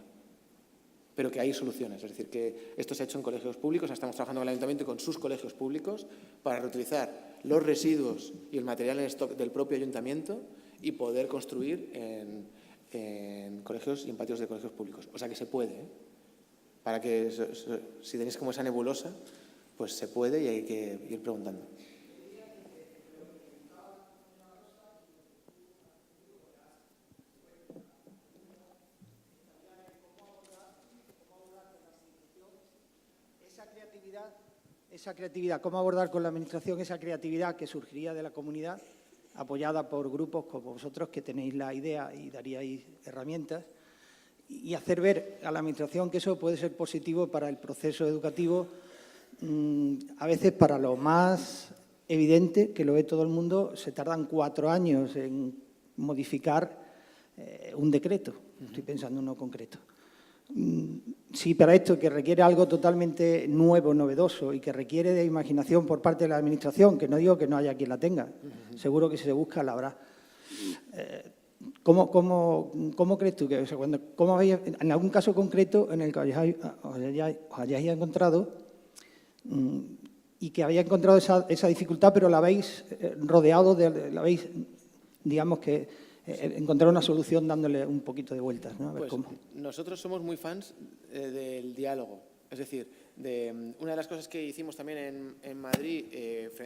Pero que hay soluciones, es decir, que esto se ha hecho en colegios públicos, estamos trabajando con el Ayuntamiento y con sus colegios públicos para reutilizar los residuos y el material en stock del propio Ayuntamiento y poder construir en colegios y en patios de colegios públicos. O sea que se puede, ¿eh? Para que, si tenéis como esa nebulosa, pues se puede y hay que ir preguntando. Esa creatividad, cómo abordar con la Administración esa creatividad que surgiría de la comunidad, apoyada por grupos como vosotros que tenéis la idea y daríais herramientas, y hacer ver a la Administración que eso puede ser positivo para el proceso educativo, a veces para lo más evidente, que lo ve todo el mundo, se tardan 4 años en modificar un decreto, estoy pensando en uno concreto. Sí, para esto que requiere algo totalmente nuevo, novedoso y que requiere de imaginación por parte de la Administración, que no digo que no haya quien la tenga, seguro que si se busca la habrá. ¿Cómo crees tú que, o sea, cómo habéis, en algún caso concreto en el que os hayáis encontrado y que habéis encontrado esa dificultad, pero la habéis rodeado, la habéis, digamos que, encontrar una solución dándole un poquito de vueltas, ¿no? A ver pues cómo. Nosotros somos muy fans del diálogo. Es decir, una de las cosas que hicimos también en Madrid,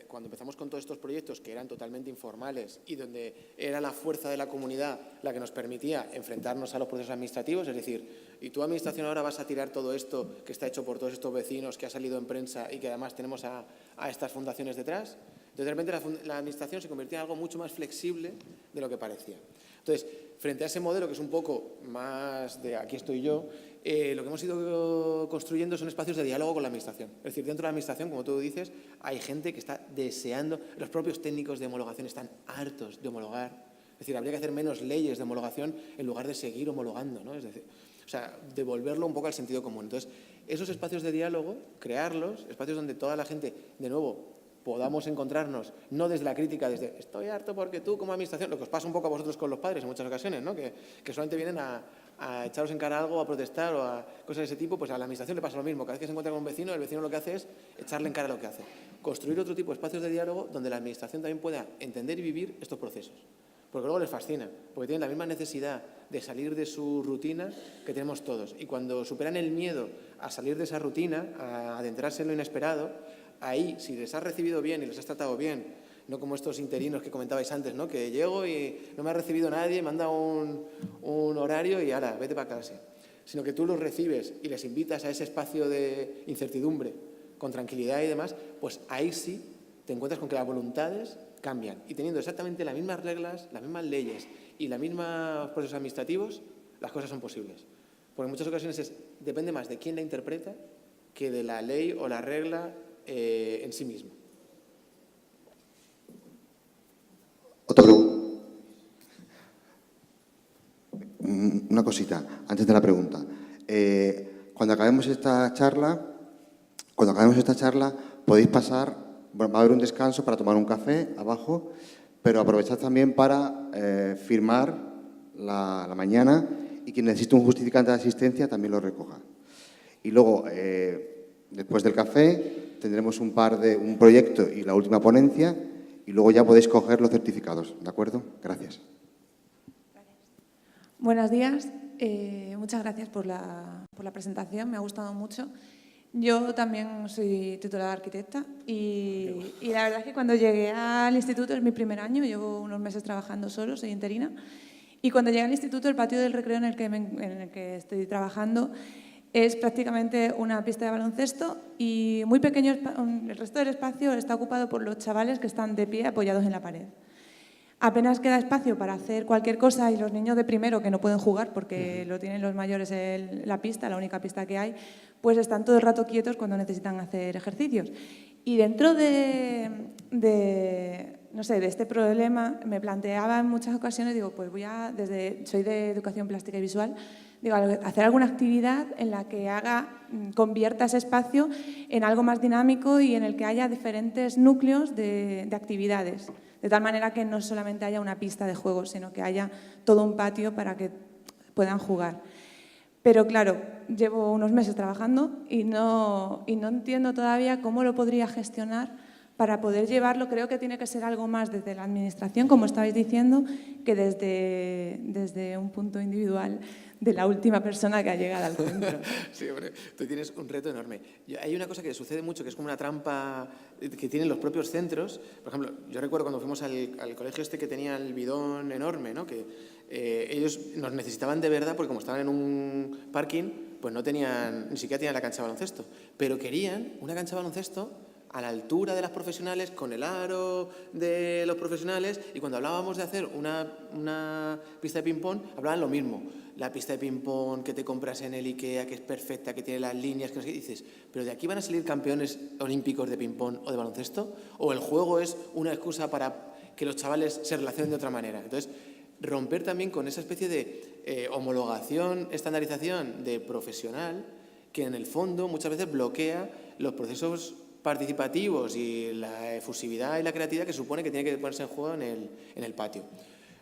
cuando empezamos con todos estos proyectos que eran totalmente informales y donde era la fuerza de la comunidad la que nos permitía enfrentarnos a los procesos administrativos, es decir, y tu administración ahora vas a tirar todo esto que está hecho por todos estos vecinos, que ha salido en prensa y que además tenemos a estas fundaciones detrás. Entonces, de repente la administración se convertía en algo mucho más flexible de lo que parecía. Entonces, frente a ese modelo que es un poco más de aquí estoy yo, lo que hemos ido construyendo son espacios de diálogo con la Administración. Es decir, dentro de la Administración, como tú dices, hay gente que está deseando, los propios técnicos de homologación están hartos de homologar, Es decir, habría que hacer menos leyes de homologación en lugar de seguir homologando, ¿no? Es decir, o sea, devolverlo un poco al sentido común. Entonces, esos espacios de diálogo, crearlos, espacios donde toda la gente, de nuevo, podamos encontrarnos, no desde la crítica, desde estoy harto porque tú como administración, lo que os pasa un poco a vosotros con los padres en muchas ocasiones, ¿no? Que solamente vienen a echaros en cara algo, a protestar o a cosas de ese tipo, pues a la administración le pasa lo mismo. Cada vez que se encuentra con un vecino, el vecino lo que hace es echarle en cara lo que hace. Construir otro tipo de espacios de diálogo donde la administración también pueda entender y vivir estos procesos. Porque luego les fascina, porque tienen la misma necesidad de salir de su rutina que tenemos todos. Y cuando superan el miedo a salir de esa rutina, a adentrarse en lo inesperado, ahí, si les has recibido bien y les has tratado bien, no como estos interinos que comentabais antes, ¿no? Que llego y no me ha recibido nadie, me han dado un horario y ahora, vete para clase. Sino que tú los recibes y les invitas a ese espacio de incertidumbre, con tranquilidad y demás, pues ahí sí te encuentras con que las voluntades cambian. Y teniendo exactamente las mismas reglas, las mismas leyes y los mismos procesos administrativos, las cosas son posibles. Porque en muchas ocasiones depende más de quién la interpreta que de la ley o la regla en sí misma. Otro grupo. Una cosita, antes de la pregunta. Cuando acabemos esta charla, podéis pasar, bueno, va a haber un descanso para tomar un café abajo, pero aprovechad también para firmar la mañana y quien necesite un justificante de asistencia también lo recoja. Y luego, después del café, tendremos un proyecto y la última ponencia y luego ya podéis coger los certificados, ¿de acuerdo? Gracias. Buenos días. Muchas gracias por la presentación, me ha gustado mucho. Yo también soy titulada arquitecta y la verdad es que cuando llegué al instituto, es mi primer año, llevo unos meses trabajando solo, soy interina, y cuando llegué al instituto, el patio del recreo en el que estoy trabajando es prácticamente una pista de baloncesto y muy pequeño, el resto del espacio está ocupado por los chavales que están de pie apoyados en la pared. Apenas queda espacio para hacer cualquier cosa y los niños de primero que no pueden jugar porque lo tienen los mayores en la pista, la única pista que hay, pues están todo el rato quietos cuando necesitan hacer ejercicios. Y dentro de este problema me planteaba en muchas ocasiones, digo, pues soy de educación plástica y visual, digo, hacer alguna actividad en la que convierta ese espacio en algo más dinámico y en el que haya diferentes núcleos de actividades. De tal manera que no solamente haya una pista de juego, sino que haya todo un patio para que puedan jugar. Pero claro, llevo unos meses trabajando y no entiendo todavía cómo lo podría gestionar para poder llevarlo. Creo que tiene que ser algo más desde la administración, como estabais diciendo, que desde un punto individual de la última persona que ha llegado al centro. Sí, hombre, tú tienes un reto enorme. Hay una cosa que sucede mucho, que es como una trampa que tienen los propios centros. Por ejemplo, yo recuerdo cuando fuimos al colegio que tenía el bidón enorme, ¿no? Que ellos nos necesitaban de verdad porque como estaban en un parking, pues ni siquiera tenían la cancha de baloncesto. Pero querían una cancha de baloncesto a la altura de las profesionales, con el aro de los profesionales, y cuando hablábamos de hacer una pista de ping-pong, hablaban lo mismo. La pista de ping-pong que te compras en el IKEA, que es perfecta, que tiene las líneas, que no sé qué, dices, ¿pero de aquí van a salir campeones olímpicos de ping-pong o de baloncesto? ¿O el juego es una excusa para que los chavales se relacionen de otra manera? Entonces, romper también con esa especie de homologación, estandarización de profesional, que en el fondo muchas veces bloquea los procesos participativos y la efusividad y la creatividad que supone que tiene que ponerse en juego en el patio.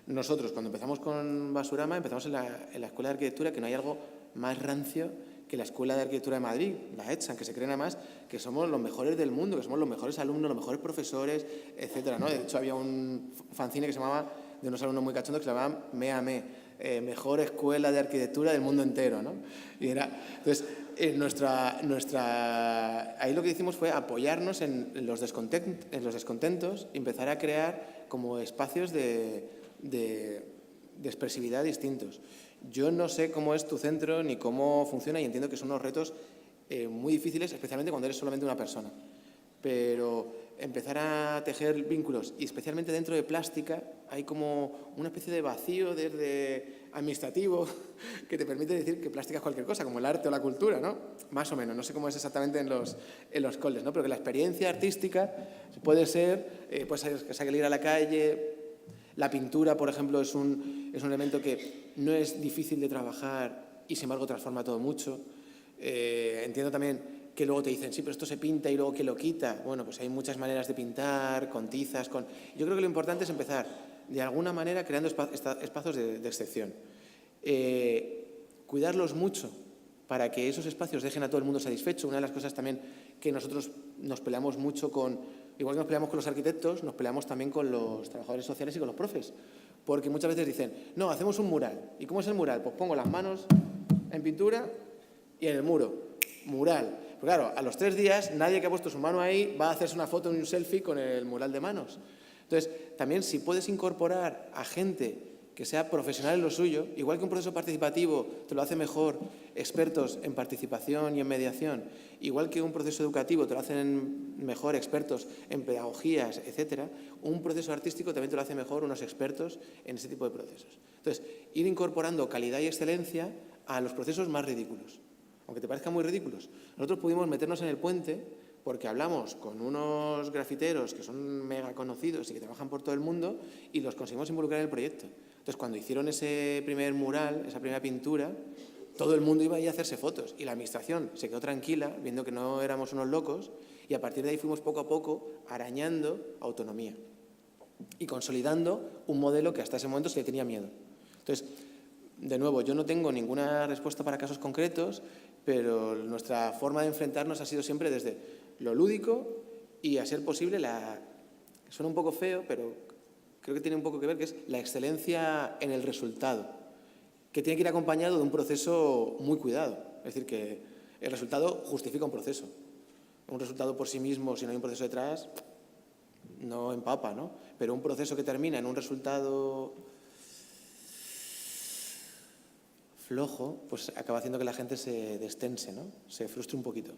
Nosotros, cuando empezamos con Basurama, empezamos en la Escuela de Arquitectura, que no hay algo más rancio que la Escuela de Arquitectura de Madrid, la ETSAN, que se creen además que somos los mejores del mundo, que somos los mejores alumnos, los mejores profesores, etcétera, ¿no? De hecho, había un fanzine que se llamaba, de unos alumnos muy cachondos, que se llamaba MEAME, mejor escuela de arquitectura del mundo entero, ¿no? Y entonces, ahí lo que hicimos fue apoyarnos en los descontentos y empezar a crear como espacios de expresividad distintos. Yo no sé cómo es tu centro ni cómo funciona y entiendo que son unos retos muy difíciles, especialmente cuando eres solamente una persona. Pero empezar a tejer vínculos, y especialmente dentro de plástica, hay como una especie de vacío desde administrativo que te permite decir que plástica es cualquier cosa, como el arte o la cultura, ¿no? Más o menos, no sé cómo es exactamente en los coles, ¿no? Pero que la experiencia artística puede ser, pues salir a la calle, La pintura, por ejemplo, es un elemento que no es difícil de trabajar y, sin embargo, transforma todo mucho. Entiendo también que luego te dicen, sí, pero esto se pinta y luego que lo quita. Bueno, pues hay muchas maneras de pintar, con tizas, con... Yo creo que lo importante es empezar, de alguna manera, creando espacios de excepción. Cuidarlos mucho para que esos espacios dejen a todo el mundo satisfecho. Una de las cosas también que nosotros nos peleamos mucho con, igual que nos peleamos con los arquitectos, nos peleamos también con los trabajadores sociales y con los profes. Porque muchas veces dicen, no, hacemos un mural. ¿Y cómo es el mural? Pues pongo las manos en pintura y en el muro. Mural. Pero claro, a los 3 días, nadie que ha puesto su mano ahí va a hacerse una foto en un selfie con el mural de manos. Entonces, también si puedes incorporar a gente que sea profesional en lo suyo, igual que un proceso participativo te lo hace mejor expertos en participación y en mediación, igual que un proceso educativo te lo hacen mejor expertos en pedagogías, etcétera, un proceso artístico también te lo hace mejor unos expertos en ese tipo de procesos. Entonces, ir incorporando calidad y excelencia a los procesos más ridículos, aunque te parezcan muy ridículos. Nosotros pudimos meternos en el puente porque hablamos con unos grafiteros que son mega conocidos y que trabajan por todo el mundo y los conseguimos involucrar en el proyecto. Entonces, cuando hicieron ese primer mural, esa primera pintura, todo el mundo iba ahí a hacerse fotos y la administración se quedó tranquila viendo que no éramos unos locos y a partir de ahí fuimos poco a poco arañando autonomía y consolidando un modelo que hasta ese momento se le tenía miedo. Entonces, de nuevo, yo no tengo ninguna respuesta para casos concretos, pero nuestra forma de enfrentarnos ha sido siempre desde lo lúdico y, a ser posible, suena un poco feo, pero creo que tiene un poco que ver, que es la excelencia en el resultado, que tiene que ir acompañado de un proceso muy cuidado. Es decir, que el resultado justifica un proceso. Un resultado por sí mismo, si no hay un proceso detrás, no empapa, ¿no? Pero un proceso que termina en un resultado flojo, pues acaba haciendo que la gente se destense, ¿no? Se frustre un poquito.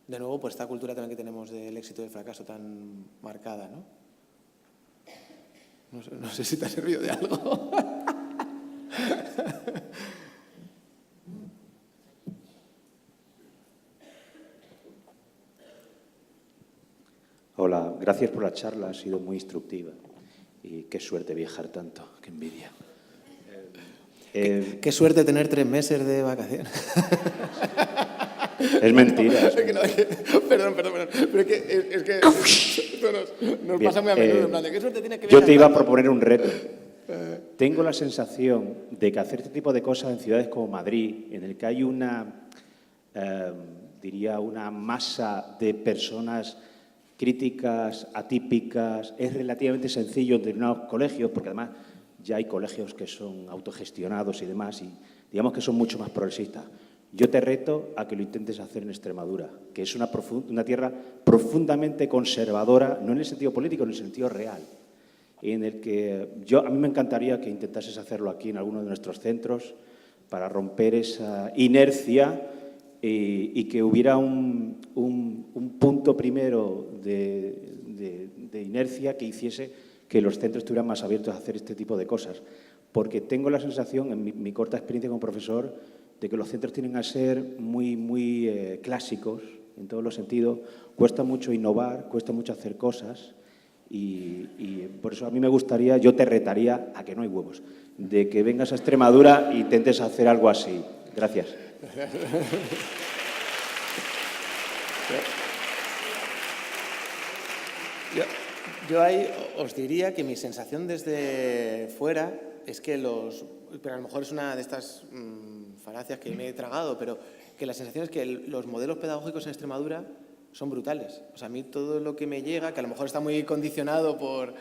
De nuevo, por esta cultura también que tenemos del éxito y del fracaso tan marcada, ¿no? No sé si te ha servido de algo. Hola, gracias por la charla, ha sido muy instructiva. Y qué suerte viajar tanto, qué envidia. Qué suerte tener 3 meses de vacaciones. Es mentira. Perdón. Pero es que esto nos pasa muy a menudo. En plan, ¿qué suerte tienes que yo viajar te iba a tanto? proponer un reto. Tengo la sensación de que hacer este tipo de cosas en ciudades como Madrid, en el que hay una masa de personas críticas, atípicas, es relativamente sencillo en determinados colegios, porque además ya hay colegios que son autogestionados y demás, y digamos que son mucho más progresistas. Yo te reto a que lo intentes hacer en Extremadura, que es una tierra profundamente conservadora, no en el sentido político, en el sentido real, en el que a mí me encantaría que intentases hacerlo aquí en alguno de nuestros centros para romper esa inercia y que hubiera un punto primero de inercia que hiciese que los centros estuvieran más abiertos a hacer este tipo de cosas. Porque tengo la sensación, en mi corta experiencia como profesor, de que los centros tienden a ser muy clásicos en todos los sentidos. Cuesta mucho innovar, cuesta mucho hacer cosas y por eso a mí me gustaría, yo te retaría a que no hay huevos, de que vengas a Extremadura e intentes hacer algo así. Gracias. Yo ahí os diría que mi sensación desde fuera es que pero a lo mejor es una de estas falacias que me he tragado, pero que la sensación es que los modelos pedagógicos en Extremadura son brutales. O sea, a mí todo lo que me llega, que a lo mejor está muy condicionado por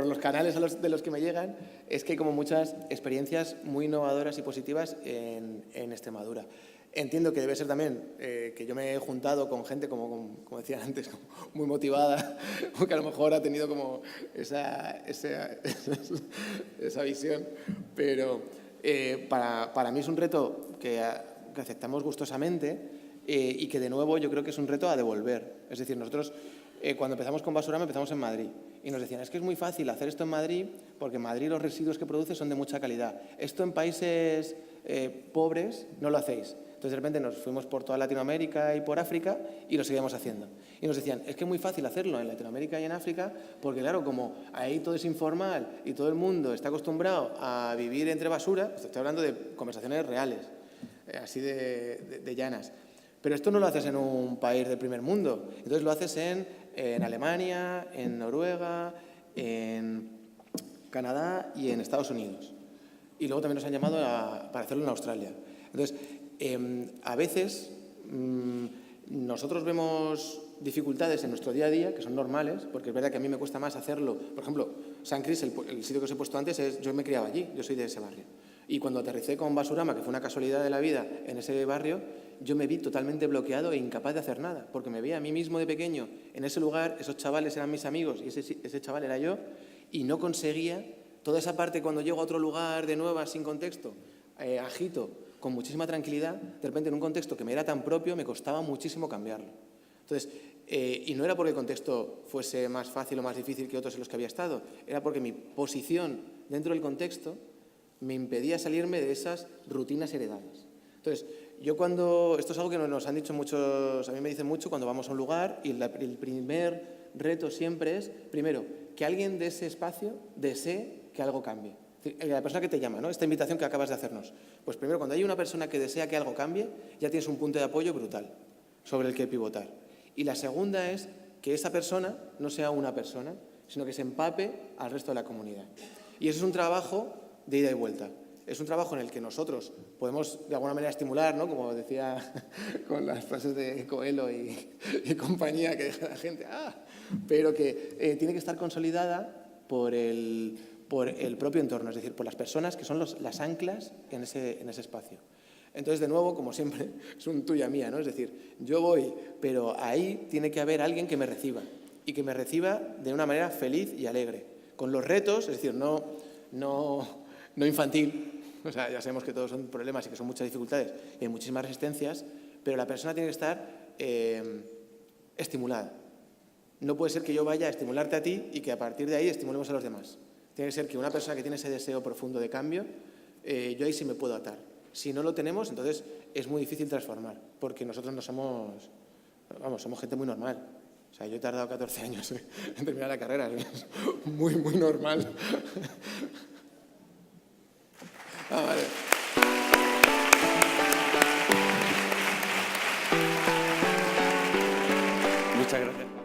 los canales de los que me llegan, es que hay como muchas experiencias muy innovadoras y positivas en Extremadura. Entiendo que debe ser también que yo me he juntado con gente, como decía antes, como muy motivada, que a lo mejor ha tenido como esa visión, pero para mí es un reto que aceptamos gustosamente y que, de nuevo, yo creo que es un reto a devolver. Es decir, nosotros cuando empezamos con Basurama empezamos en Madrid y nos decían, es que es muy fácil hacer esto en Madrid porque en Madrid los residuos que produce son de mucha calidad. Esto en países pobres no lo hacéis. Entonces, de repente nos fuimos por toda Latinoamérica y por África y lo seguíamos haciendo. Y nos decían, es que es muy fácil hacerlo en Latinoamérica y en África porque, claro, como ahí todo es informal y todo el mundo está acostumbrado a vivir entre basura, estoy hablando de conversaciones reales, así de llanas. Pero esto no lo haces en un país del primer mundo. Entonces lo haces en Alemania, en Noruega, en Canadá y en Estados Unidos. Y luego también nos han llamado para hacerlo en Australia. Entonces, a veces nosotros vemos dificultades en nuestro día a día que son normales, porque es verdad que a mí me cuesta más hacerlo. Por ejemplo, San Cris, el sitio que os he puesto antes, yo me criaba allí, yo soy de ese barrio. Y cuando aterricé con Basurama, que fue una casualidad de la vida en ese barrio, yo me vi totalmente bloqueado e incapaz de hacer nada, porque me veía a mí mismo de pequeño en ese lugar, esos chavales eran mis amigos y ese chaval era yo, y no conseguía toda esa parte cuando llego a otro lugar de nuevas, sin contexto, agito, con muchísima tranquilidad, de repente en un contexto que me era tan propio, me costaba muchísimo cambiarlo. Entonces, y no era porque el contexto fuese más fácil o más difícil que otros en los que había estado, era porque mi posición dentro del contexto me impedía salirme de esas rutinas heredadas. Entonces, esto es algo que nos han dicho muchos, a mí me dicen mucho cuando vamos a un lugar y el primer reto siempre es, primero, que alguien de ese espacio desee que algo cambie. Es decir, la persona que te llama, ¿no? Esta invitación que acabas de hacernos. Pues primero, cuando hay una persona que desea que algo cambie, ya tienes un punto de apoyo brutal sobre el que pivotar. Y la segunda es que esa persona no sea una persona, sino que se empape al resto de la comunidad. Y eso es un trabajo de ida y vuelta. Es un trabajo en el que nosotros podemos de alguna manera estimular, ¿no? Como decía con las frases de Coelho y compañía, que deja a la gente, pero que tiene que estar consolidada por el propio entorno, es decir, por las personas que son las anclas en ese espacio. Entonces, de nuevo, como siempre, es un tuya mía, ¿no? Es decir, yo voy, pero ahí tiene que haber alguien que me reciba y que me reciba de una manera feliz y alegre, con los retos, es decir, no infantil. O sea, ya sabemos que todos son problemas y que son muchas dificultades y hay muchísimas resistencias, pero la persona tiene que estar estimulada. No puede ser que yo vaya a estimularte a ti y que a partir de ahí estimulemos a los demás. Tiene que ser que una persona que tiene ese deseo profundo de cambio, yo ahí sí me puedo atar. Si no lo tenemos, entonces es muy difícil transformar, porque nosotros no somos, somos gente muy normal. O sea, yo he tardado 14 años en terminar la carrera, es muy, muy normal. Vale. Muchas gracias.